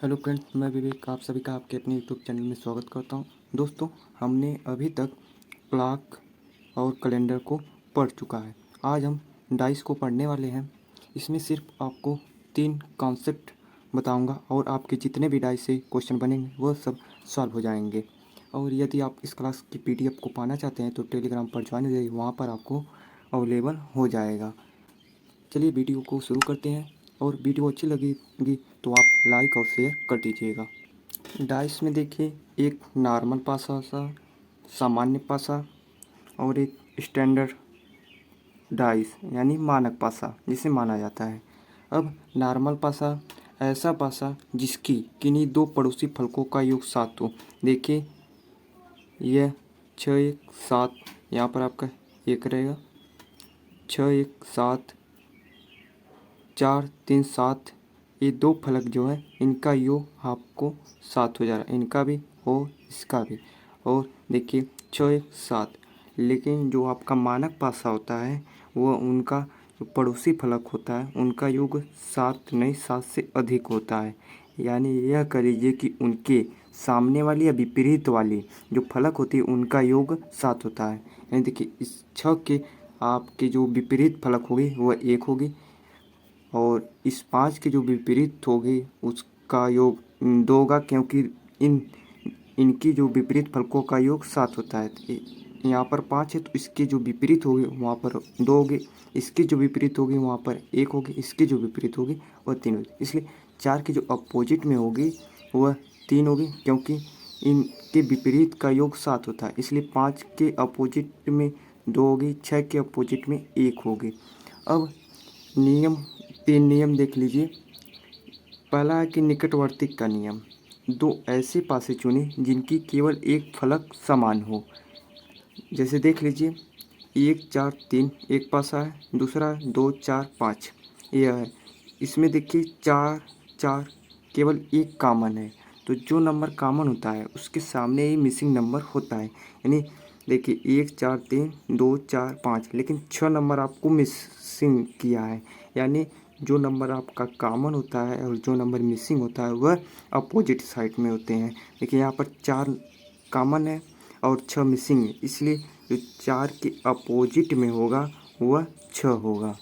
Hello friends, मैं विवेक आप सभी का आपके अपने यूट्यूब चैनल में स्वागत करता हूं। दोस्तों, हमने अभी तक क्लॉक और कैलेंडर को पढ़ चुका है। आज हम डाइस को पढ़ने वाले हैं। इसमें सिर्फ आपको 3 कॉन्सेप्ट बताऊंगा और आपके जितने भी डाइस से क्वेश्चन बनेंगे वो सब सॉल्व हो जाएंगे। और यदि आप इस क्लास की PDF को पाना चाहते हैं तो टेलीग्राम पर ज्वाइन हो जाइए, वहाँ पर आपको अवेलेबल हो जाएगा। चलिए वीडियो को शुरू करते हैं। और वीडियो अच्छी लगेगी तो आप लाइक और शेयर कर दीजिएगा। डाइस में देखिए, एक नॉर्मल पासा सा, सामान्य पासा और एक स्टैंडर्ड डाइस यानी मानक पासा जिसे माना जाता है। अब नॉर्मल पासा ऐसा पासा जिसकी किन्हीं दो पड़ोसी फलकों का योग 7 हो। देखिए यह 6 1 7, यहाँ पर आपका एक रहेगा, 6 1 7, 4 3 7। ये दो फलक जो है इनका योग आपको 7 हो जा रहा है, इनका भी और इसका भी। और देखिए 6 1 7, लेकिन जो आपका मानक पासा होता है वो उनका जो पड़ोसी फलक होता है उनका योग 7 नहीं 7 से अधिक होता है। यानी यह कह लीजिए कि उनके सामने वाली या विपरीत वाली जो फलक होती है उनका योग 7 होता है। यानी देखिए इस 6 के आपके जो विपरीत फलक होगी वह 1 होगी और इस 5 के जो विपरीत होगी उसका योग 2 होगा, क्योंकि इनकी जो विपरीत फलकों का योग 7 होता है। तो यहाँ पर 5 है तो इसकी जो विपरीत होगी वहाँ पर 2 होगी, इसकी जो विपरीत होगी वहाँ पर 1 होगी, इसकी जो विपरीत होगी वह 3 होगी। इसलिए 4 की जो अपोजिट में होगी वह 3 होगी, क्योंकि इनके विपरीत का योग 7 होता है। इसलिए 5 के अपोजिट में 2 होगी, 6 के अपोजिट में 1 होगी। अब नियम 3 नियम देख लीजिए। पहला है कि निकटवर्ती का नियम। दो ऐसे पासे चुने जिनकी केवल एक फलक समान हो। जैसे देख लीजिए 1 4 3 एक पासा है, दूसरा 2 4 5 यह है। इसमें देखिए 4 4 केवल एक कॉमन है, तो जो नंबर कॉमन होता है उसके सामने ही मिसिंग नंबर होता है। यानी देखिए 1 4 3 2 4 5, लेकिन 6 नंबर आपको मिसिंग किया है। यानी जो नंबर आपका कॉमन होता है और जो नंबर मिसिंग होता है वह अपोजिट साइड में होते हैं। देखिए यहाँ पर 4 कॉमन है और 6 मिसिंग है, इसलिए जो 4 के अपोजिट में होगा वह 6 होगा।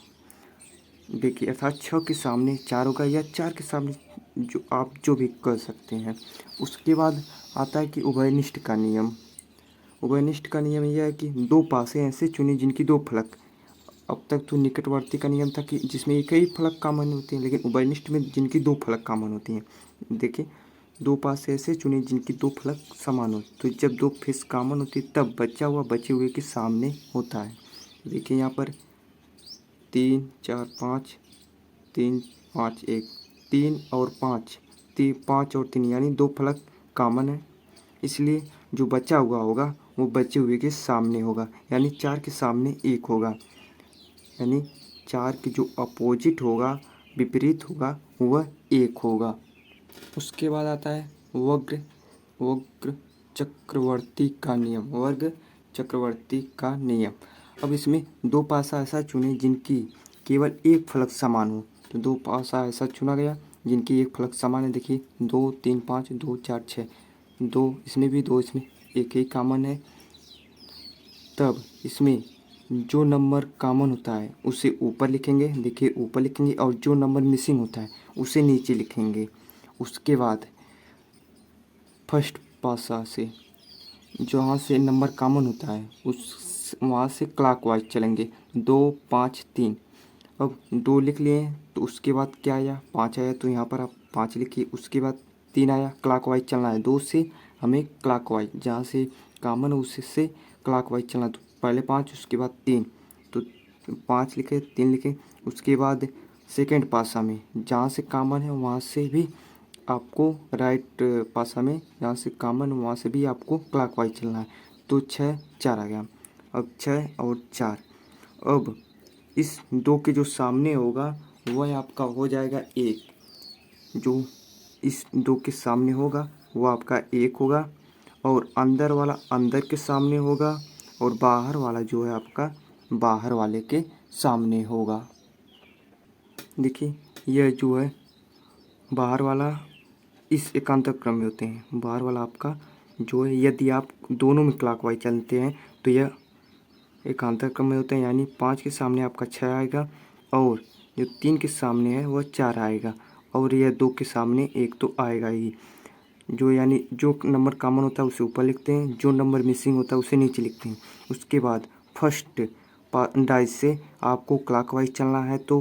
देखिए अर्थात 6 के सामने 4 होगा या 4 के सामने जो आप जो भी कर सकते हैं। उसके बाद आता है कि उभयनिष्ठ का नियम। उभयनिष्ठ का नियम यह है कि दो पासे ऐसे चुने जिनकी दो फलक। अब तक तो निकटवर्ती का नियम था कि जिसमें एक ही फलक कॉमन होती है, लेकिन उभयनिष्ठ में जिनकी दो फलक कॉमन होती हैं। देखिए दो पासे ऐसे चुने जिनकी दो फलक समान हो, तो जब दो फेस कॉमन होती है तब बचा हुआ बचे हुए के सामने होता है। देखिए यहाँ पर 3 4 5, 3 5 1, 3 और 5, 5 और 3 यानी दो फलक कॉमन है, इसलिए जो बचा हुआ होगा वो बचे हुए के सामने होगा। यानी 4 के सामने 1 होगा, यानी 4 के जो अपोजिट होगा विपरीत होगा वह 1 होगा। उसके बाद आता है वक्र वक्र चक्रवर्ती का नियम। वर्ग चक्रवर्ती का नियम। अब इसमें दो पासा ऐसा चुने जिनकी केवल एक फलक समान हो। तो दो पासा ऐसा चुना गया जिनकी एक फलक समान है। देखिए 2 3 5 2 4 6, 2 इसमें भी 2 इसमें एक ही कॉमन है। तब इसमें जो नंबर कॉमन होता है उसे ऊपर लिखेंगे। देखिए ऊपर लिखेंगे और जो नंबर मिसिंग होता है उसे नीचे लिखेंगे। उसके बाद फर्स्ट पासा से जहाँ से नंबर कॉमन होता है उस वहाँ से क्लॉकवाइज चलेंगे। 2 5 3। अब 2 लिख लिए तो उसके बाद क्या आया, 5 आया, तो यहाँ पर आप 5 लिखिए। उसके बाद 3 आया, क्लॉकवाइज चलना है। 2 से हमें क्लॉकवाइज जहाँ से कॉमन है उससे क्लॉकवाइज चलना, तो पहले 5 उसके बाद 3, तो 5 लिखे 3 लिखे। उसके बाद सेकेंड पासा में जहाँ से कॉमन है वहाँ से भी आपको राइट पासा में जहाँ से कॉमन वहाँ से भी आपको क्लॉकवाइज चलना है। तो 6 4 आ गया। अब 6 और 4, अब इस 2 के जो सामने होगा वह आपका हो जाएगा 1। जो इस 2 के सामने होगा वो आपका 1 होगा, और अंदर वाला अंदर के सामने होगा और बाहर वाला जो है आपका बाहर वाले के सामने होगा। देखिए यह जो है बाहर वाला इस एकांतर क्रम में होते हैं। बाहर वाला आपका जो है, यदि आप दोनों में क्लॉकवाइज चलते हैं तो यह एकांतर क्रम में होते हैं, यानी 5 के सामने आपका 6 आएगा और जो 3 के सामने है वह 4 आएगा और यह 2 के सामने 1 तो आएगा ही। जो यानी जो नंबर कॉमन होता है उसे ऊपर लिखते हैं, जो नंबर मिसिंग होता है उसे नीचे लिखते हैं। उसके बाद फर्स्ट डाइस से आपको क्लॉकवाइज चलना है, तो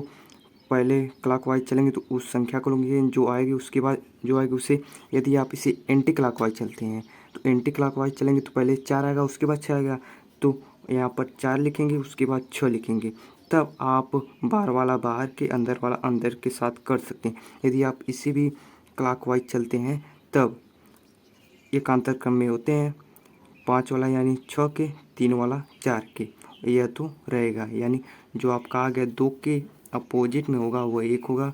पहले क्लॉकवाइज चलेंगे तो उस संख्या को लेंगे जो आएगी, उसके बाद जो आएगी उसे, यदि आप इसे एंटी क्लॉकवाइज चलते हैं तो एंटी क्लॉकवाइज चलेंगे तो पहले 4 आएगा, उसके बाद 6 आएगा, तो यहाँ पर 4 लिखेंगे, उसके बाद 6 लिखेंगे। तब आप बाहर वाला बाहर के, अंदर वाला अंदर के साथ कर सकते हैं। यदि आप इसे भी क्लॉकवाइज चलते हैं तब एकांतर क्रम में होते हैं। 5 वाला यानी 6 के, 3 वाला 4 के, यह तो रहेगा। यानी जो आपका आ गया 2 के अपोजिट में होगा वह 1 होगा,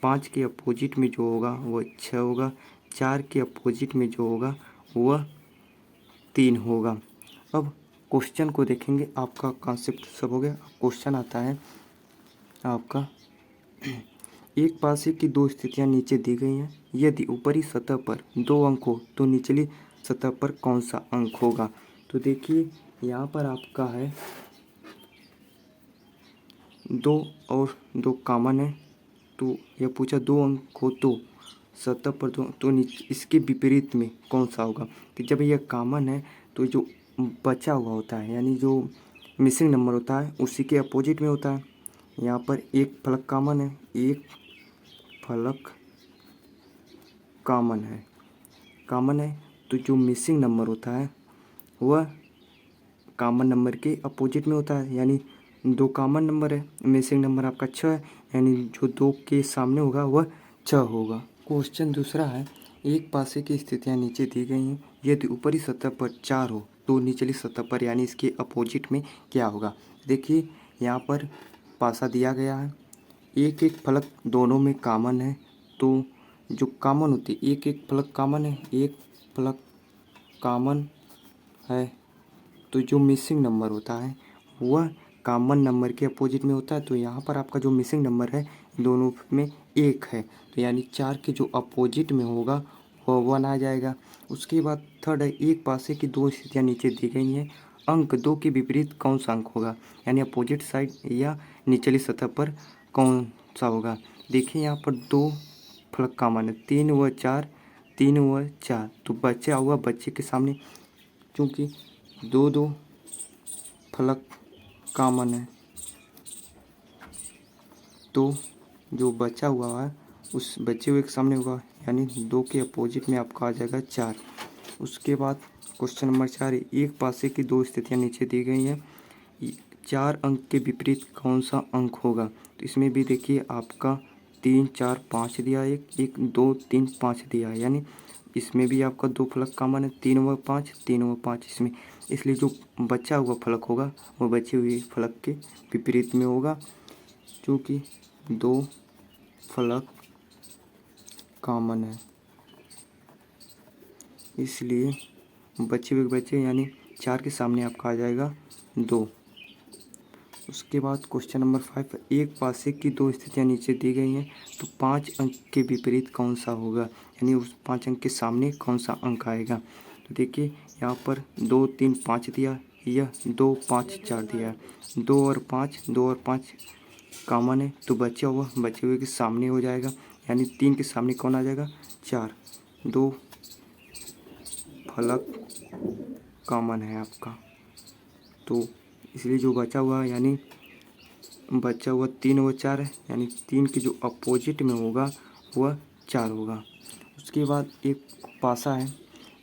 5 के अपोजिट में जो होगा वह 6 होगा, 4 के अपोजिट में जो होगा वह 3 होगा। अब क्वेश्चन को देखेंगे। आपका कॉन्सेप्ट सब हो गया। क्वेश्चन आता है आपका, एक पासे की दो स्थितियां नीचे दी गई हैं। यदि ऊपरी सतह पर 2 अंक हो तो निचली सतह पर कौन सा अंक होगा। तो देखिए यहाँ पर आपका है 2 और 2 कॉमन है, तो यह पूछा 2 अंक हो तो सतह पर तो नीचे इसके विपरीत में कौन सा होगा। तो जब यह कॉमन है तो जो बचा हुआ होता है, यानी जो मिसिंग नंबर होता है उसी के अपोजिट में होता है। यहाँ पर एक फलक कॉमन है, एक फलक कॉमन है तो जो मिसिंग नंबर होता है वह कॉमन नंबर के अपोजिट में होता है। यानी 2 कॉमन नंबर है, मिसिंग नंबर आपका 6 है, यानी जो 2 के सामने होगा वह 6 होगा। क्वेश्चन दूसरा है, एक पासे की स्थितियां नीचे दी गई हैं। यदि ऊपरी सतह पर 4 हो तो निचली सतह पर यानी इसके अपोजिट में क्या होगा। देखिए यहाँ पर पासा दिया गया है, एक एक फलक दोनों में कॉमन है, तो जो कॉमन होती है एक एक फलक कॉमन है, एक फलक कॉमन है, तो जो मिसिंग नंबर होता है वह कॉमन नंबर के अपोजिट में होता है। तो यहाँ पर आपका जो मिसिंग नंबर है दोनों में 1 है, तो यानी 4 के जो अपोजिट में होगा वह 1 आ जाएगा। उसके बाद थर्ड है, एक पासे की दो स्थितियाँ नीचे दी गई हैं। अंक 2 के विपरीत कौन सा अंक होगा, यानी अपोजिट साइड या निचली सतह पर कौन सा होगा। देखिए यहाँ पर 2 फलक कॉमन है, 3 व 4, 3 व 4, तो बचा हुआ बच्चे के सामने क्योंकि 2 फलक कॉमन है तो जो बचा हुआ है उस बचे हुए के सामने होगा, यानी 2 के अपोजिट में आपका आ जाएगा 4। उसके बाद क्वेश्चन नंबर 4, एक पासे की दो स्थितियां नीचे दी गई हैं। 4 अंक के विपरीत कौन सा अंक होगा। तो इसमें भी देखिए आपका 3 4 5 दिया, एक 2 3 5 दिया है, यानी इसमें भी आपका 2 फलक कॉमन है, 3 व 5, 3 व 5 इसमें, इसलिए जो बचा हुआ फलक होगा वो बचे हुए फलक के विपरीत में होगा। क्योंकि 2 फलक कॉमन है इसलिए बचे हुए बचे, यानी 4 के सामने आपका आ जाएगा 2। उसके बाद क्वेश्चन नंबर 5, एक पासे की दो स्थितियां नीचे दी गई हैं, तो 5 अंक के विपरीत कौन सा होगा, यानी उस 5 अंक के सामने कौन सा अंक आएगा। तो देखिए यहाँ पर 2 3 5 दिया, यह 2 5 4 दिया है, 2 और 5 कॉमन है, तो बचे हुए के सामने हो जाएगा, यानी 3 के सामने कौन आ जाएगा 4। 2 फलक कॉमन है आपका, तो इसलिए जो बचा हुआ यानी बचा हुआ 3 व 4 है, यानी 3 के जो अपोजिट में होगा वह 4 होगा। उसके बाद एक पासा है,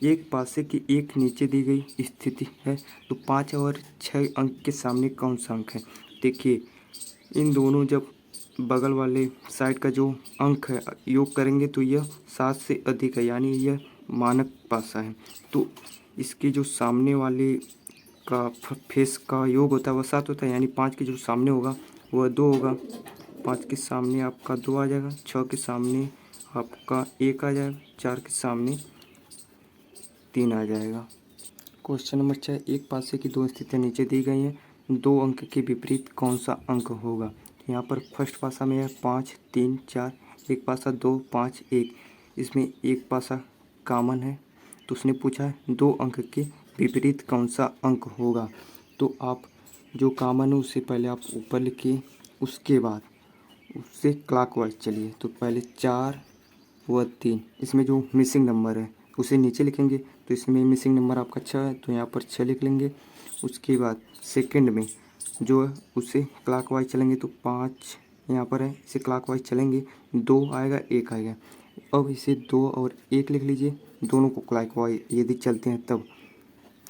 एक पासे की एक नीचे दी गई स्थिति है, तो 5 और 6 अंक के सामने कौन सा अंक है। देखिए इन दोनों जब बगल वाले साइड का जो अंक है योग करेंगे तो यह 7 से अधिक है, यानी यह मानक पासा है, तो इसके जो सामने वाले का फेस का योग होता है वह 7 होता है, यानी 5 के जो सामने होगा वह 2 होगा। 5 के सामने आपका 2 आ जाएगा, 6 के सामने आपका 1 आ जाएगा, 4 के सामने 3 आ जाएगा। क्वेश्चन नंबर 6, एक पासे की दो स्थितियां नीचे दी गई हैं, 2 अंक के विपरीत कौन सा अंक होगा। यहाँ पर फर्स्ट पासा में है 5 3 4, एक पासा 2 5 1, इसमें एक पासा कॉमन है, तो उसने पूछा है 2 अंक के विपरीत कौन सा अंक होगा। तो आप जो कॉमन है उससे पहले आप ऊपर लिखिए, उसके बाद उससे क्लॉकवाइज चलिए। तो पहले 4 व 3, इसमें जो मिसिंग नंबर है उसे नीचे लिखेंगे। तो इसमें मिसिंग नंबर आपका 6 है, तो यहाँ पर 6 लिख लेंगे। उसके बाद सेकंड में जो है उसे क्लॉकवाइज चलेंगे, तो 5 यहाँ पर है, इसे क्लॉकवाइज चलेंगे, 2 आएगा 1 आएगा। अब इसे 2 और 1 लिख लीजिए, दोनों को क्लॉकवाइज यदि चलते हैं तब,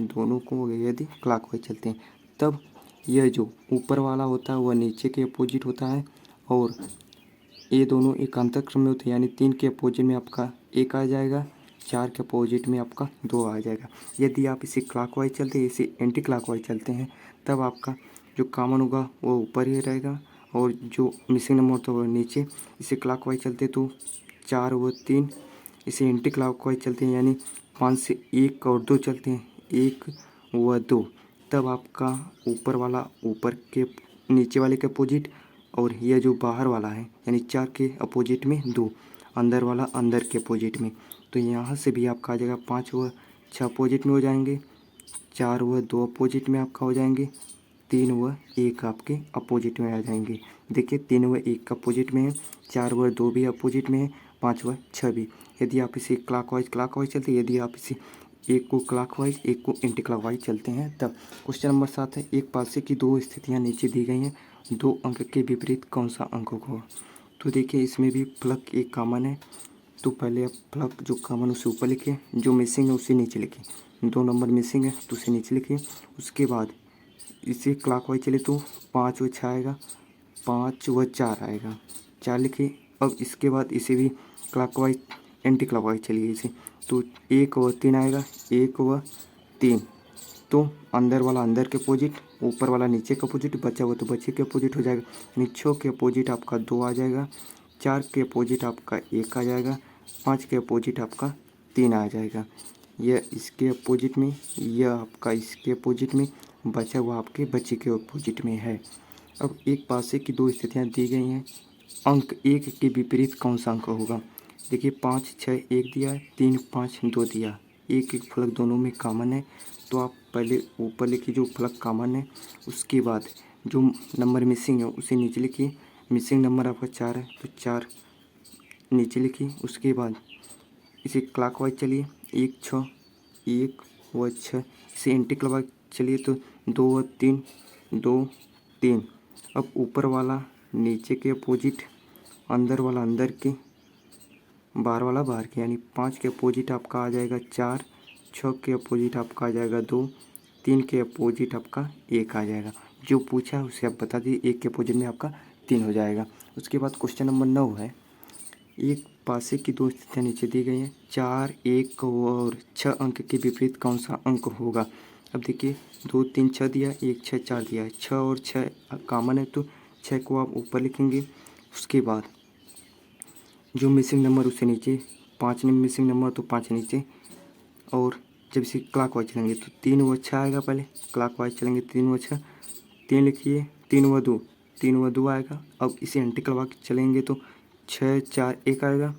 दोनों को यदि क्लॉकवाइज चलते हैं तब यह जो ऊपर वाला होता है वह नीचे के अपोजिट होता है, और ये दोनों एक अंतर क्रम में होते हैं, यानी 3 के अपोजिट में आपका 1 आ जाएगा, 4 के अपोजिट में आपका 2 आ जाएगा। यदि आप इसे क्लॉकवाइज चलते हैं, इसे एंटी क्लॉकवाइज चलते हैं, तब आपका जो कॉमन होगा वो ऊपर ही रहेगा और जो मिसिंग नंबर होता है वो नीचे। इसे क्लॉकवाइज चलते तो 4 व 3, इसे एंटी क्लॉकवाइज चलते हैं यानी 5 से 1 और 2 चलते हैं, 1 व 2, तब आपका ऊपर वाला ऊपर के नीचे वाले के अपोजिट, और यह जो बाहर वाला है यानी 4 के अपोजिट में 2, अंदर वाला अंदर के अपोजिट में। तो यहाँ से भी आपका आ जाएगा 5 व 6 अपोजिट में हो जाएंगे, 4 व 2 अपोजिट में आपका हो जाएंगे, 3 व 1 आपके अपोजिट में आ जाएंगे। देखिए 3 व 1 का अपोजिट में है, 4 व 2 भी अपोजिट में है, 5 व 6 भी। यदि आप इसे क्लॉकवाइज चलते हैं, यदि आप इसे एक को क्लॉकवाइज एक को एंटी क्लॉकवाइज चलते हैं तब। क्वेश्चन नंबर 7 है, एक पासे की 2 स्थितियाँ नीचे दी गई हैं, 2 अंक के विपरीत कौन सा अंक होगा। तो देखिए इसमें भी प्लग एक कॉमन है, तो पहले आप प्लग जो कॉमन उसे ऊपर लिखिए, जो मिसिंग है उसे नीचे लिखिए। 2 नंबर मिसिंग है तो उसे नीचे लिखिए। उसके बाद इसे क्लॉकवाइज चले तो 5 व 6 आएगा, 5 व 4 आएगा, 4 लिखिए। अब इसके बाद इसे भी क्लॉकवाइज एंटी क्लॉकवाइज चलिए इसे, तो 1 व 3 आएगा, 1 व 3, तो अंदर वाला अंदर के अपोजिट, ऊपर वाला नीचे के अपोजिट, बचा हुआ तो बच्चे के अपोजिट हो जाएगा। नीचों के अपोजिट आपका 2 आ जाएगा, 4 के अपोजिट आपका 1 आ जाएगा, 5 के अपोजिट आपका 3 आ जाएगा। यह इसके अपोजिट में, यह आपका इसके अपोजिट में, बचा हुआ आपके बच्चे के अपोजिट में है। अब एक पासे की 2 स्थितियाँ दी गई हैं, अंक 1 के विपरीत कौन सा अंक होगा। देखिए 5 6 1 दिया है, 3 5 2 दिया, एक एक फलक दोनों में कॉमन है, तो आप पहले ऊपर लिखिए जो फलक कॉमन है, उसके बाद जो नंबर मिसिंग है उसे नीचे लिखिए। मिसिंग नंबर आपका 4 है तो 4 नीचे लिखिए। उसके बाद इसे क्लॉकवाइज चलिए, 1 6 1 व 6, इसे एंटी क्लॉकवाइज चलिए तो 2 व 3 2 3। अब ऊपर वाला नीचे के अपोजिट, अंदर वाला अंदर के, बाहर वाला बाहर के, यानी 5 के अपोजिट आपका आ जाएगा 4, 6 के अपोजिट आपका आ जाएगा 2, 3 के अपोजिट आपका 1 आ जाएगा। जो पूछा है उसे आप बता दीजिए, 1 के अपोजिट में आपका 3 हो जाएगा। उसके बाद क्वेश्चन नंबर 9 है, एक पासे की 2 स्थितियाँ नीचे दी गई हैं, 4 1 और 6 अंक के विपरीत कौन सा अंक होगा। अब देखिए 2 3 6 दिया, 1 6 4 दिया है, 6 और 6 कॉमन है तो 6 को आप ऊपर लिखेंगे। उसके बाद जो मिसिंग नंबर उसे नीचे, 5 में मिसिंग नंबर तो 5 नीचे, और जब इसे क्लॉकवाइज चलेंगे तो 3 व 6 आएगा, पहले क्लॉकवाइज चलेंगे 3 व 6, 3 लिखिए, 3 व 2 3 व 2 आएगा। अब इसे एंटी क्लॉकवाइज चलेंगे तो 6 4 1 आएगा,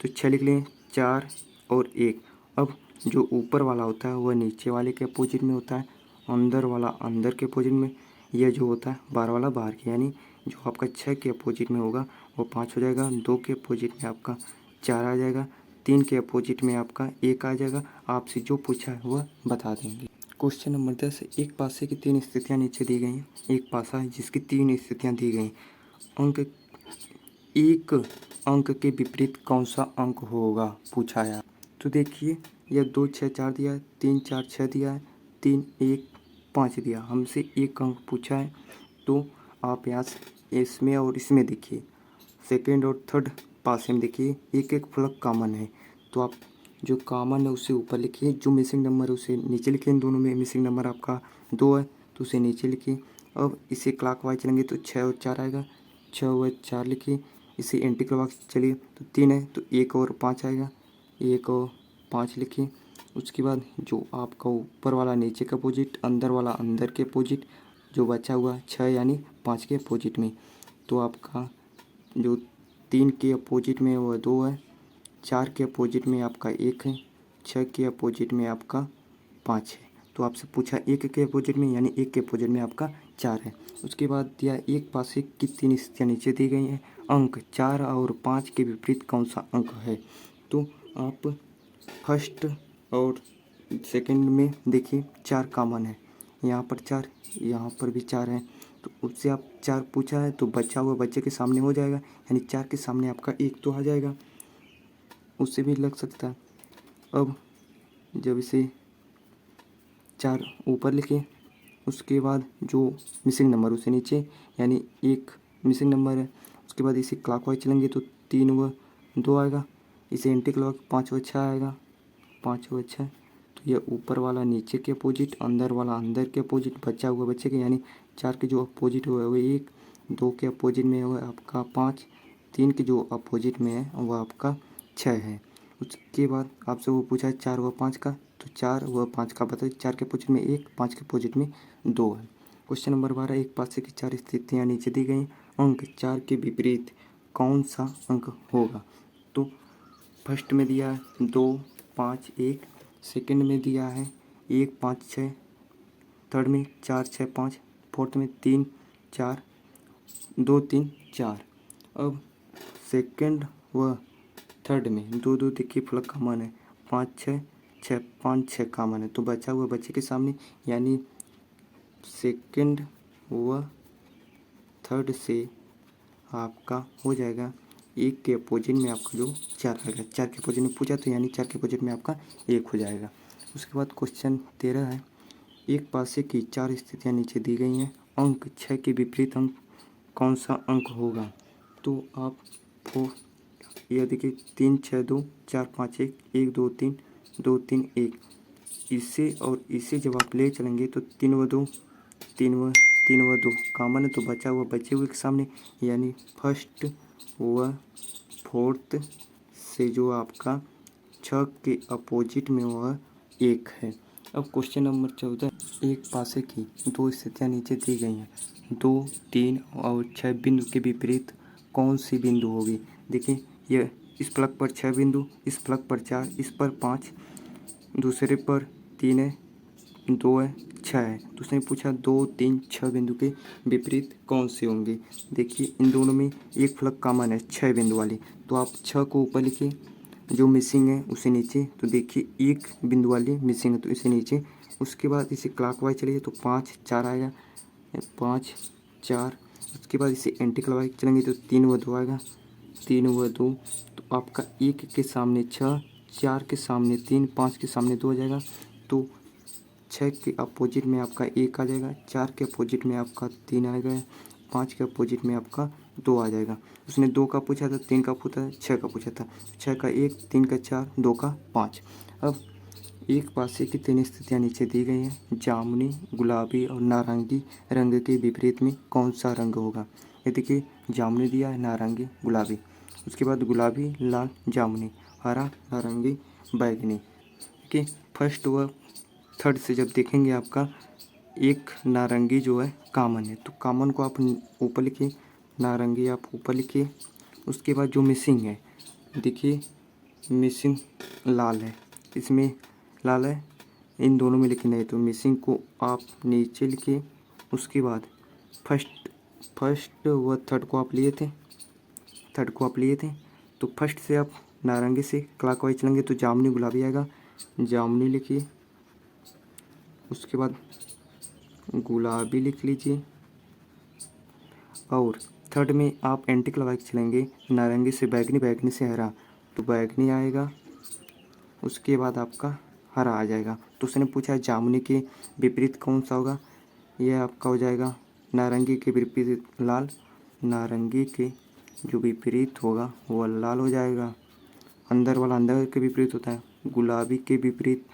तो 6 लिख लें, 4 और 1। अब जो ऊपर वाला होता है वह नीचे वाले के अपोजिट में होता है, अंदर वाला अंदर के अपोजिट में, यह जो होता है बाहर वाला बाहर के, यानी जो आपका 6 के अपोजिट में होगा वो 5 हो जाएगा, 2 के अपोजिट में आपका 4 आ जाएगा, 3 के अपोजिट में आपका 1 आ जाएगा। आपसे जो पूछा है वह बता देंगे। क्वेश्चन नंबर 10, एक पासे की 3 स्थितियाँ नीचे दी गई हैं। एक पासा है जिसकी 3 स्थितियाँ दी गई, अंक 1 अंक के विपरीत कौन सा अंक होगा पूछा है। तो देखिए यह 2 6 4 दिया है, 3 4 6 दिया है, 3 1 5 दिया, हमसे 1 अंक पूछा है। तो आप यहाँ से इसमें और इसमें देखिए, सेकेंड और थर्ड पासे में देखिए एक एक फलक कॉमन है, तो आप जो कॉमन है उसे ऊपर लिखिए, जो मिसिंग नंबर है उसे नीचे लिखिए। इन दोनों में मिसिंग नंबर आपका 2 है तो उसे नीचे लिखिए। अब इसे क्लॉकवाइज चलेंगे तो 6 और 4 आएगा, 6 व 4 लिखिए। इसे एंटी क्लॉकवाइज चलिए तो 3 है तो 1 और 5 आएगा, 1 और 5 लिखिए। उसके बाद जो आपका ऊपर वाला नीचे का अपोजिट, अंदर वाला अंदर के अपोजिट, जो बचा हुआ 6 यानी 5 के अपोजिट में, तो आपका जो 3 के अपोजिट में वह 2 है, 4 के अपोजिट में आपका 1 है, 6 के अपोजिट में आपका 5 है। तो आपसे पूछा 1 के अपोजिट में, यानी 1 के अपोजिट में आपका 4 है। उसके बाद दिया एक पासे की 3 स्थितियाँ नीचे दी गई हैं। अंक 4 और 5 के विपरीत कौन सा अंक है। तो आप फर्स्ट और सेकंड में देखिए 4 कॉमन है, यहाँ पर 4, यहाँ पर भी 4 है। तो उससे आप 4 पूछा है तो बचा हुआ बच्चे के सामने हो जाएगा, यानी 4 के सामने आपका 1 तो आ जाएगा, उससे भी लग सकता है। अब जब इसे 4 ऊपर लिखे, उसके बाद जो मिसिंग नंबर उसे नीचे, यानी 1 मिसिंग नंबर है। उसके बाद इसे क्लॉकवाइज चलेंगे तो 3 व 2 आएगा, इसे एंटी क्लॉक 5 व 6 आएगा, 5 व 6। तो ये ऊपर वाला नीचे के अपोजिट, अंदर वाला अंदर के अपोजिट, बचा हुआ बच्चे के, यानी 4 के जो अपोजिट हुआ है वो 1, 2 के अपोजिट में हुआ आपका 5, 3 के जो अपोजिट में है वह आपका 6 है। उसके बाद आपसे वो पूछा है 4 व 5 का, तो 4 व 5 का बताइए। 4 के अपोजिट में 1, 5 के अपोजिट में 2 है। क्वेश्चन नंबर 12, एक पासे की 4 स्थितियाँ नीचे दी गई। अंक 4 के विपरीत कौन सा अंक होगा। तो फर्स्ट में दिया है 2, 5, 1, सेकंड में दिया है 1, 5, 6, थर्ड में 4, 6, 5, फोर्थ में 3, 4, 2, 3, 4। अब सेकंड व थर्ड में 2, 2 देखिए फलक कॉमन है, 5, 6, 6, 5, 6 कॉमन है। तो बचा हुआ बच्चे के सामने, यानी सेकंड व थर्ड से आपका हो जाएगा 1 के अपोजिट में आपका जो 4 आएगा। 4 के अपोजिट में पूछा तो यानी 4 के अपोजिट में आपका 1 हो जाएगा। उसके बाद क्वेश्चन 13 है, एक पासे की 4 स्थितियाँ नीचे दी गई हैं। अंक 6 के विपरीत अंक कौन सा अंक होगा। तो आप यह देखिए 3, 6, 2, 4, 5, 1, 1, 2, 3, 2, 3, 1, इसे और इसे जब आप ले चलेंगे तो 3 व 2, 3 व 2 कॉमन है, तो बचा हुआ बचे हुए के सामने, यानी फर्स्ट व फोर्थ से जो आपका 6 के अपोजिट में वह 1 है। अब क्वेश्चन नंबर 14, एक पासे की 2 स्थितियाँ नीचे दी गई हैं। 2, 3 और 6 बिंदु के विपरीत कौन सी बिंदु होगी। देखिए यह इस फलक पर 6 बिंदु, इस फलक पर 4, इस पर 5, दूसरे पर 3 है, 2 है, 6 है। तो उसने पूछा 2, 3, 6 बिंदु के विपरीत कौन से होंगे। देखिए इन दोनों में एक फलक कॉमन है 6 बिंदु वाली, तो आप 6 को ऊपर लिखिए, जो मिसिंग है उसे नीचे। तो देखिए 1 बिंदु वाली मिसिंग है तो इसे नीचे। उसके बाद इसे क्लॉकवाइज चलिए तो 5, 4 आएगा, 5, 4। उसके बाद इसे एंटी क्लॉकवाइज चलेंगे तो 3 व 2 आएगा, 3 व 2। तो आपका 1 के सामने 6, 4 के सामने 3, 5 के सामने 2 आ जाएगा। तो 6 के अपोजिट में आपका 1 आ जाएगा, 4 के अपोजिट में आपका 3 आएगा, 5 के अपोजिट में आपका 2 आ जाएगा। उसने 2 का पूछा था, 3 का पूछा था, 6 का पूछा था। 6 का 1, 3 का 4, 2 का 5। अब एक पासे की 3 स्थितियाँ नीचे दी गई हैं। जामुनी, गुलाबी और नारंगी रंग के विपरीत में कौन सा रंग होगा। ये देखिए जामुनी दिया है, नारंगी, गुलाबी। उसके बाद गुलाबी, लाल, जामुनी, हरा, नारंगी, बैगनी। देखिए फर्स्ट व थर्ड से जब देखेंगे आपका एक नारंगी जो है कॉमन है, तो कॉमन को आप ऊपर लिखिए, नारंगी आप ऊपर लिखिए। उसके बाद जो मिसिंग है, देखिए मिसिंग लाल है, इसमें लाल है, इन दोनों में लिखना है, तो मिसिंग को आप नीचे लिखिए। उसके बाद फर्स्ट व थर्ड को आप लिए थे, तो फर्स्ट से आप नारंगी से क्लॉकवाइज चलेंगे तो जामुनी, गुलाबी आएगा, जामुनी लिखिए। उसके बाद गुलाबी लिख लीजिए, और थर्ड में आप एंटी क्लॉकवाइज चलेंगे, नारंगी से बैगनी, बैगनी से हरा, तो बैगनी आएगा। उसके बाद आपका हरा आ जाएगा। तो उसने पूछा है जामुनी के विपरीत कौन सा होगा। यह आपका हो जाएगा नारंगी के विपरीत लाल, नारंगी के जो विपरीत होगा वह लाल हो जाएगा। अंदर वाला अंदर के विपरीत होता है, गुलाबी के विपरीत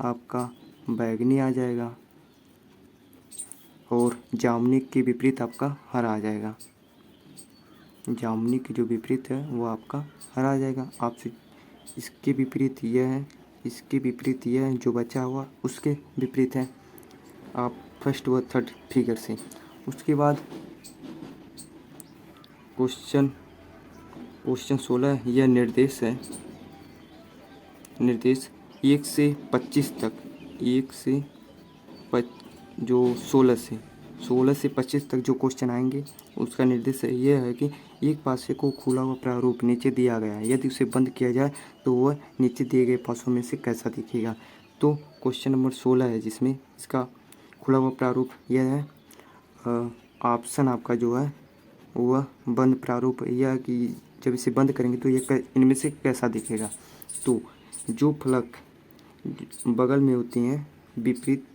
आपका बैगनी आ जाएगा, और जामुनी के विपरीत आपका हरा आ जाएगा। जामुनी के जो विपरीत है वो आपका हरा आ जाएगा। आपसे इसके विपरीत यह है, इसके विपरीत यह है, जो बचा हुआ उसके विपरीत है, आप फर्स्ट व थर्ड फिगर से। उसके बाद क्वेश्चन क्वेश्चन 16 है, यह निर्देश है, निर्देश 1 से 25 तक, 1 से जो 16 से 25 तक जो क्वेश्चन आएंगे उसका निर्देश यह है कि एक पासे को खुला हुआ प्रारूप नीचे दिया गया है, यदि उसे बंद किया जाए तो वह नीचे दिए गए पासों में से कैसा दिखेगा। तो क्वेश्चन नंबर 16 है जिसमें इसका खुला हुआ प्रारूप यह है, ऑप्शन आपका जो है वह बंद प्रारूप, यह कि जब इसे बंद करेंगे तो ये इनमें से कैसा दिखेगा। तो जो फलक बगल में होती हैं विपरीत,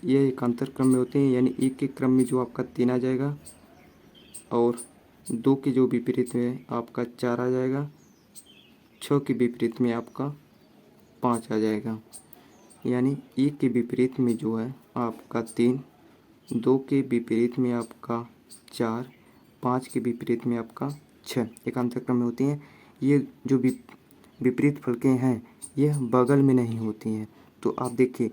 ये एकांतर क्रम में होते हैं, यानी एक के क्रम में जो आपका 3 आ जाएगा और 2 के जो विपरीत में आपका 4 आ जाएगा, 6 के विपरीत में आपका 5 आ जाएगा। यानी एक के विपरीत में जो है आपका 3, 2 के विपरीत में आपका 4, 5 के विपरीत में आपका 6 एकांतर क्रम में होती हैं। ये जो विपरीत फलकें हैं ये बगल में नहीं होती हैं। तो आप देखिए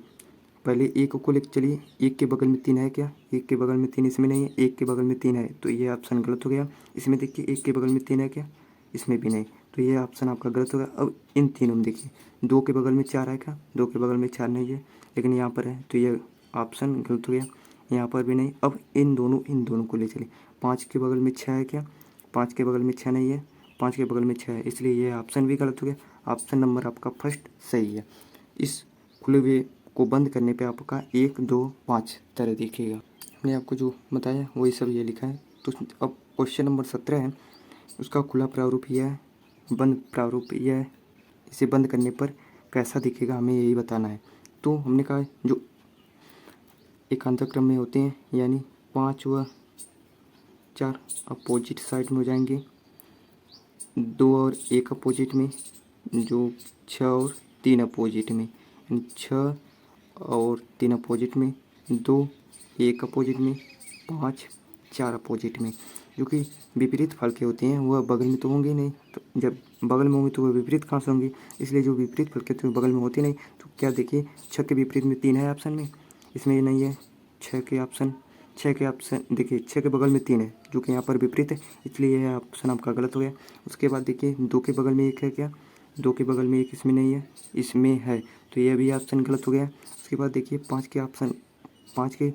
पहले एक को लेकर चलिए, एक के बगल में 3 है क्या, एक के बगल में 3 इसमें नहीं है, एक के बगल में 3 है तो ये ऑप्शन गलत हो गया। इसमें देखिए एक के बगल में 3 है क्या, इसमें भी नहीं, तो ये ऑप्शन आपका गलत हो गया। अब इन तीनों में देखिए 2 के बगल में 4 है क्या, 2 के बगल में 4 नहीं है लेकिन यहाँ पर है, तो ये ऑप्शन गलत हो गया। यहाँ पर भी नहीं। अब इन दोनों को ले चलिए, 5 के बगल में 6 है क्या, 5 के बगल में 6 नहीं है, 5 के बगल में 6 है, इसलिए ये ऑप्शन भी गलत हो गया। ऑप्शन नंबर आपका फर्स्ट सही है। इस खुले हुए को बंद करने पे आपका 1, 2, 5 तरह दिखेगा। मैंने आपको जो बताया वही सब ये लिखा है। तो अब क्वेश्चन नंबर 17 है, उसका खुला प्रारूप यह है, बंद प्रारूप यह है, इसे बंद करने पर कैसा दिखेगा हमें यही बताना है। तो हमने कहा जो एकांतर क्रम में होते हैं यानी 5 व 4 अपोजिट साइड में हो जाएंगे, 2 और 1 अपोजिट में, जो 6 और 3 अपोजिट में, 6 और 3 अपोजिट में, 2 1 अपोजिट में, 5 4 अपोजिट में। जो कि विपरीत फल के होते हैं वह बगल में तो होंगे नहीं, तो जब बगल में होंगे तो वह विपरीत कहाँ से होंगे, इसलिए जो विपरीत फल के होते हैं बगल में होते नहीं। तो क्या देखिए 6 के विपरीत में 3 है ऑप्शन में, इसमें ये नहीं है। 6 के ऑप्शन देखिए 6 के बगल में 3 है जो कि यहाँ पर विपरीत है, इसलिए यह ऑप्शन आपका गलत हो गया। उसके बाद देखिए 2 के बगल में 1 है क्या, 2 के बगल में 1 इसमें नहीं है, इसमें है, तो यह भी ऑप्शन गलत हो गया। उसके बाद देखिए 5 के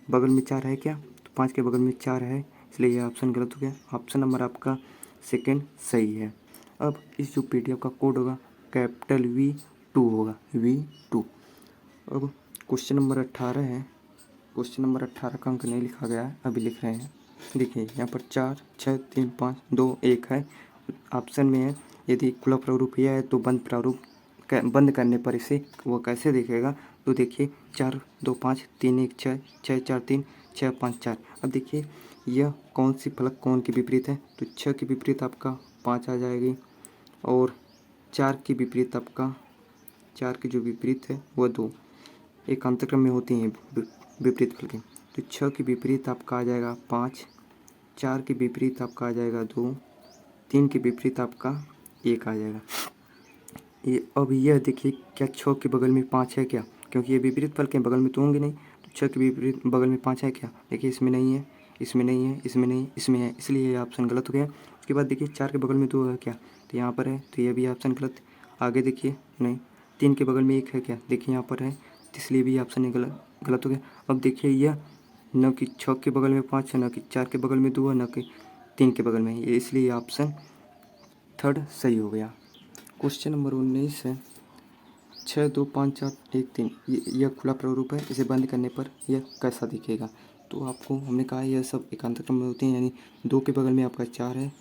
बगल में 4 है क्या, तो 5 के बगल में 4 है, इसलिए यह ऑप्शन गलत हो गया। ऑप्शन नंबर आपका सेकंड सही है। अब इस जो PDF का कोड होगा कैपिटल V2 होगा, V2। अब क्वेश्चन नंबर 18 है, क्वेश्चन नंबर 18 का अंक नहीं लिखा गया है, अभी लिख रहे हैं। देखिए यहाँ पर 4, 6, 3, 5, 2, 1 है, ऑप्शन में है यदि खुला प्रारूप यह है तो बंद प्रारूप बंद करने पर इसे वो कैसे दिखेगा। तो देखिए 4, 2, 5, 3, 1, 6, 6, 4, 3, 6, 5, 4। अब देखिए यह कौन सी फलक कौन के विपरीत है, तो 6 के विपरीत आपका 5 आ जाएगी और 4 के विपरीत आपका 4 के जो विपरीत है वह 2 एकांतर क्रम में होती हैं विपरीत फलकें। तो 6 के विपरीत आपका आ जाएगा 5, 4 के विपरीत आपका आ जाएगा 2, 3 के विपरीत आपका 1 आ जाएगा। ये अब यह देखिए क्या 6 के बगल में 5 है क्या, क्योंकि ये विपरीत फल के बगल में तो होंगे नहीं, तो 6 के विपरीत बगल में 5 है क्या, देखिए इसमें नहीं है, इसमें नहीं है, इसमें नहीं, इसमें है, इसलिए ये ऑप्शन गलत हो गया। उसके बाद देखिए 4 के बगल में 2 है क्या, तो यहाँ पर है, तो ये भी ऑप्शन गलत। आगे देखिए नहीं, 3 के बगल में 1 है क्या, देखिए यहाँ पर है, तो इसलिए भी ऑप्शन गलत हो गया। अब देखिए यह न कि 6 के बगल में 5 है, न कि 4 के बगल में 2 है, न कि 3 के बगल में, ये इसलिए ऑप्शन थर्ड सही हो गया। क्वेश्चन नंबर 19 है, 6, 2, 5, 4, 1, 3 यह खुला प्रारूप है, इसे बंद करने पर यह कैसा दिखेगा। तो आपको हमने कहा यह सब एकांतर क्रम में होते हैं, यानी 2 के बगल में आपका 4 है,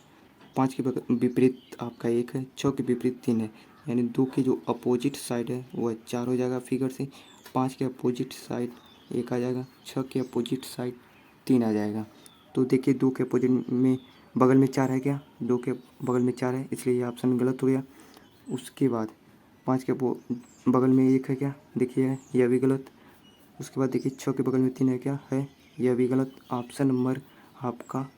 5 के बगल विपरीत आपका 1 है, 6 के विपरीत 3 है, यानी 2 के जो अपोजिट साइड है वह 4 हो जाएगा फिगर से, 5 के अपोजिट साइड 1 आ जाएगा, 6 के अपोजिट साइड 3 आ जाएगा। तो देखिए 2 के अपोजिट में बगल में 4 है क्या, 2 के बगल में 4 है, इसलिए ये ऑप्शन गलत हो गया। उसके बाद 5 के बगल में 1 है क्या, देखिए है, यह भी गलत। उसके बाद देखिए 6 के बगल में 3 है क्या, है, यह भी गलत। ऑप्शन नंबर आपका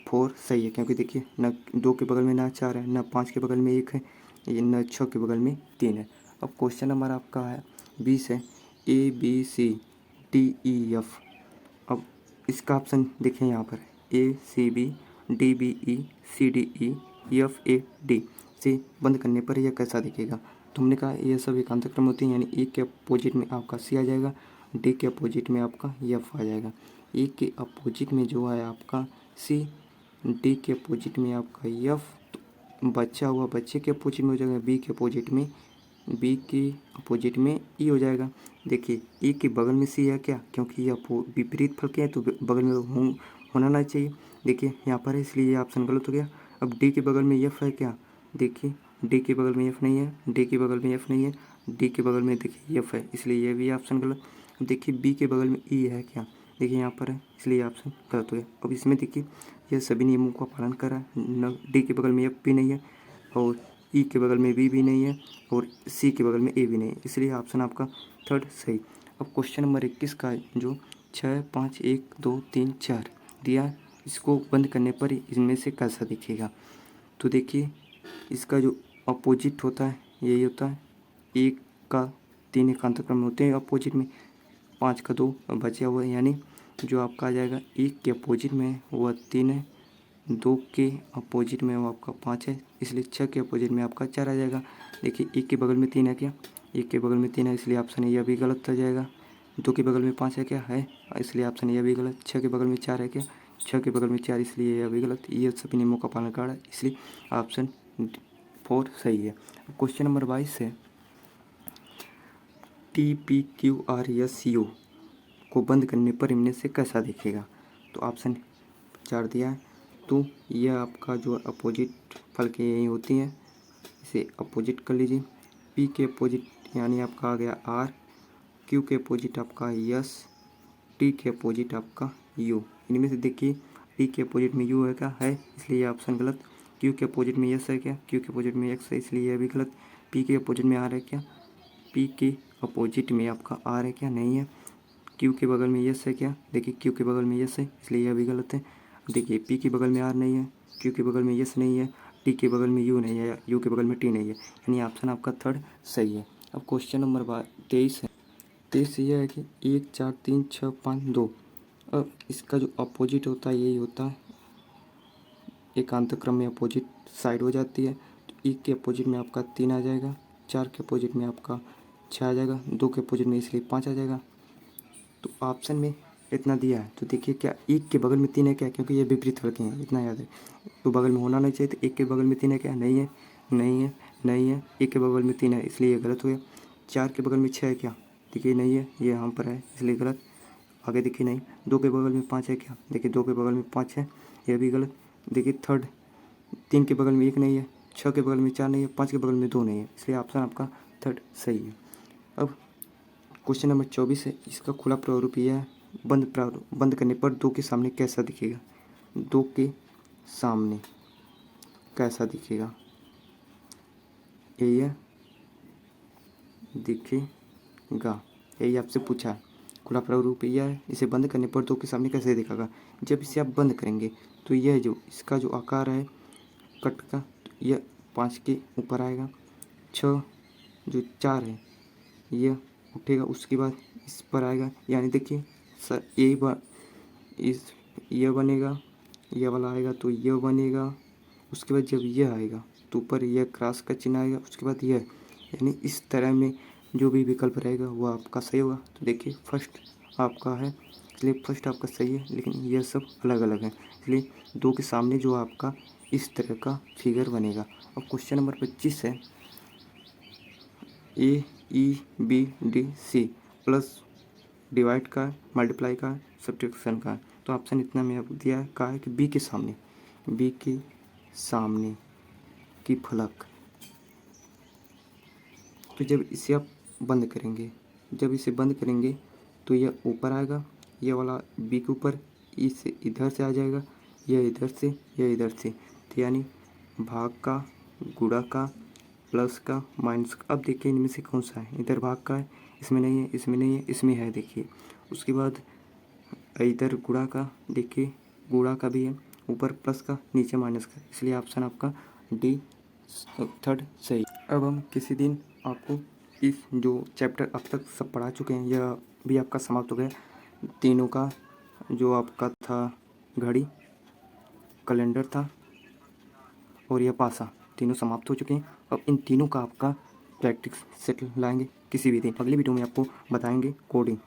4 सही है, क्योंकि देखिए न 2 के बगल में ना 4 है, न 5 के बगल में 1 है, ये न 6 के बगल में 3 है। अब क्वेश्चन नंबर आपका है 20 है, ABCDEF। अब इसका ऑप्शन देखिए यहाँ पर ACB DBE, CDE, FAD से बंद करने पर यह कैसा दिखेगा। तो हमने कहा यह सब एकांत क्रम होते हैं, यानी E के अपोजिट में आपका C आ जाएगा, D के अपोजिट में आपका F आ जाएगा। E के अपोजिट में जो है आपका C, D के अपोजिट में आपका F, तो बच्चा हुआ बच्चे के अपोजिट में हो जाएगा B के अपोजिट में E हो जाएगा। देखिए E के बगल में C है क्या, क्योंकि यह विपरीत फल के हैं तो बगल में होना ना चाहिए। देखिए यहाँ पर है, इसलिए ये ऑप्शन गलत हो गया। अब D के बगल में F है क्या, देखिए D के बगल में F नहीं है, D के बगल में F नहीं है, D के बगल में देखिए F है, इसलिए ये भी ऑप्शन गलत। अब देखिए B के बगल में E है क्या, देखिए यहाँ पर है, इसलिए ऑप्शन गलत हो गया। अब इसमें देखिए यह सभी नियमों का पालन कर रहा है, न D के बगल में F भी नहीं है और E के बगल में B भी नहीं है और C के बगल में A भी नहीं है, इसलिए ऑप्शन आपका थर्ड सही। अब क्वेश्चन नंबर 21 का जो 6, 5, 1, 2, 3, 4 दिया, इसको बंद करने पर इनमें से कैसा दिखेगा। तो देखिए इसका जो अपोजिट होता है यही होता है, 1 का 3 एकांत क्रम होते हैं अपोजिट में, 5 का 2 बचा हुआ है, यानी जो आपका आ जाएगा 1 के अपोजिट में वह 3 है, 2 के अपोजिट में वो आपका 5 है, इसलिए 6 के अपोजिट में आपका 4 आ जाएगा। देखिए 1 के बगल में 3 है क्या, 1 के बगल में 3 है, इसलिए ऑप्शन यह भी गलत हो जाएगा। 2 के बगल में 5 है क्या, है, इसलिए ऑप्शन यह भी गलत। 6 के बगल में 4 है क्या, 6 के बगल में 4, इसलिए यह भी गलत। ये सभी नियमों का पालन कर रहा है, इसलिए ऑप्शन 4 सही है। क्वेश्चन नंबर 22 है, TPQRSU को बंद करने पर इनमें से कैसा दिखेगा। तो ऑप्शन 4 दिया है, तो यह आपका जो अपोजिट फल के यही होती हैं, इसे अपोजिट कर लीजिए। P के अपोजिट यानी आपका आ गया R, Q के अपोजिट आपका S, T के अपोजिट आपका U। इनमें से देखिए T के अपोजिट में U है क्या, है, इसलिए यह ऑप्शन गलत। Q के अपोजिट में S है क्या, Q के अपोजिट में X है, इसलिए यह भी गलत। P के अपोजिट में R है क्या, P के अपोजिट में आपका R है क्या, नहीं है। Q के बगल में S है क्या, देखिए Q के बगल में S है, इसलिए यह भी गलत है। देखिए P के बगल में R नहीं है, Q के बगल में S नहीं है, T के बगल में U नहीं है, U के बगल में T नहीं है, यानी ऑप्शन आपका थर्ड सही है। अब क्वेश्चन नंबर 23 है। 23 यह है कि 1, 4, 3, 6, 5, 2। अब इसका जो अपोजिट होता है यही होता है, एकांत क्रम में अपोजिट साइड हो जाती है। तो 1 के अपोजिट में आपका 3 आ जाएगा, 4 के अपोजिट में आपका 6 आ जाएगा, 2 के अपोजिट में इसलिए 5 आ जाएगा। तो ऑप्शन में इतना दिया है, तो देखिए क्या 1 के बगल में 3 है क्या, क्योंकि ये विपरीत फल के हैं, इतना याद है, तो बगल में होना नहीं चाहिए। तो 1 के बगल में 3 है क्या, नहीं है, नहीं है, नहीं है, 1 के बगल में 3 है, इसलिए ये गलत हो गया। 4 के बगल में 6 है क्या, देखिए नहीं है, ये यहाँ पर है, इसलिए गलत। आगे देखिए नहीं, 2 के बगल में 5 है क्या, देखिए 2 के बगल में 5 है, यह भी गलत। देखिए थर्ड, 3 के बगल में 1 नहीं है, 6 के बगल में 4 नहीं है, 5 के बगल में 2 नहीं है, इसलिए ऑप्शन आपका थर्ड सही है। अब क्वेश्चन नंबर 24 है, इसका खुला प्रारूप यह है, बंद करने पर 2 के सामने कैसा दिखेगा। 2 के सामने कैसा दिखेगा, यही है, दिखेगा, यही आपसे पूछा है। खुला प्रारूप यह है, इसे बंद करने पर 2 के सामने कैसे दिखेगा। जब इसे आप बंद करेंगे तो यह जो इसका जो आकार है कट का, यह 5 के ऊपर आएगा, 6 जो 4 है यह उठेगा, उसके बाद इस पर आएगा, यानी देखिए सर यह बनेगा, यह वाला आएगा तो यह बनेगा, उसके बाद जब यह आएगा तो ऊपर यह क्रॉस का चिन्ह आएगा, उसके बाद यह, यानी इस तरह में जो भी विकल्प रहेगा वो आपका सही होगा। तो देखिए फर्स्ट आपका है, इसलिए फर्स्ट आपका सही है, लेकिन यह सब अलग अलग है, इसलिए 2 के सामने जो आपका इस तरह का फिगर बनेगा। अब क्वेश्चन नंबर 25 है, AEBDC प्लस डिवाइड का, मल्टीप्लाई का, सब्ट्रैक्शन का। तो ऑप्शन इतना में अब दिया है, कहा है कि बी के सामने की फलक। तो जब इसे आप बंद करेंगे, जब इसे बंद करेंगे तो यह ऊपर आएगा, यह वाला बी के ऊपर इसे इधर से आ जाएगा, यह इधर से, यह इधर से, तो यानी भाग का, गुणा का, प्लस का, माइनस का। अब देखिए इनमें से कौन सा है, इधर भाग का है, इसमें नहीं है, इसमें नहीं है, इसमें है, देखिए। उसके बाद इधर गुणा का, देखिए गुणा का भी है, ऊपर प्लस का, नीचे माइनस का, इसलिए ऑप्शन आपका डी थर्ड सही। अब हम किसी दिन आपको इस जो चैप्टर अब तक सब पढ़ा चुके हैं यह भी आपका समाप्त हो गया, तीनों का जो आपका था घड़ी कैलेंडर था और यह पासा, तीनों समाप्त हो चुके हैं। अब इन तीनों का आपका प्रैक्टिस सेट लाएंगे किसी भी दिन। अगली वीडियो में आपको बताएंगे कोडिंग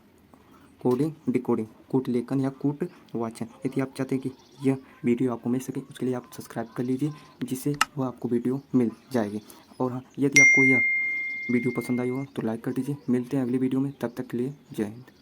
डिकोडिंग, कूट लेखन या कूट वाचन। यदि आप चाहते हैं कि यह वीडियो आपको मिल सके, उसके लिए आप सब्सक्राइब कर लीजिए, जिससे वह आपको वीडियो मिल जाएगी। और हाँ, यदि आपको यह वीडियो पसंद आई हो तो लाइक कर दीजिए। मिलते हैं अगली वीडियो में, तब तक के लिए जय हिंद।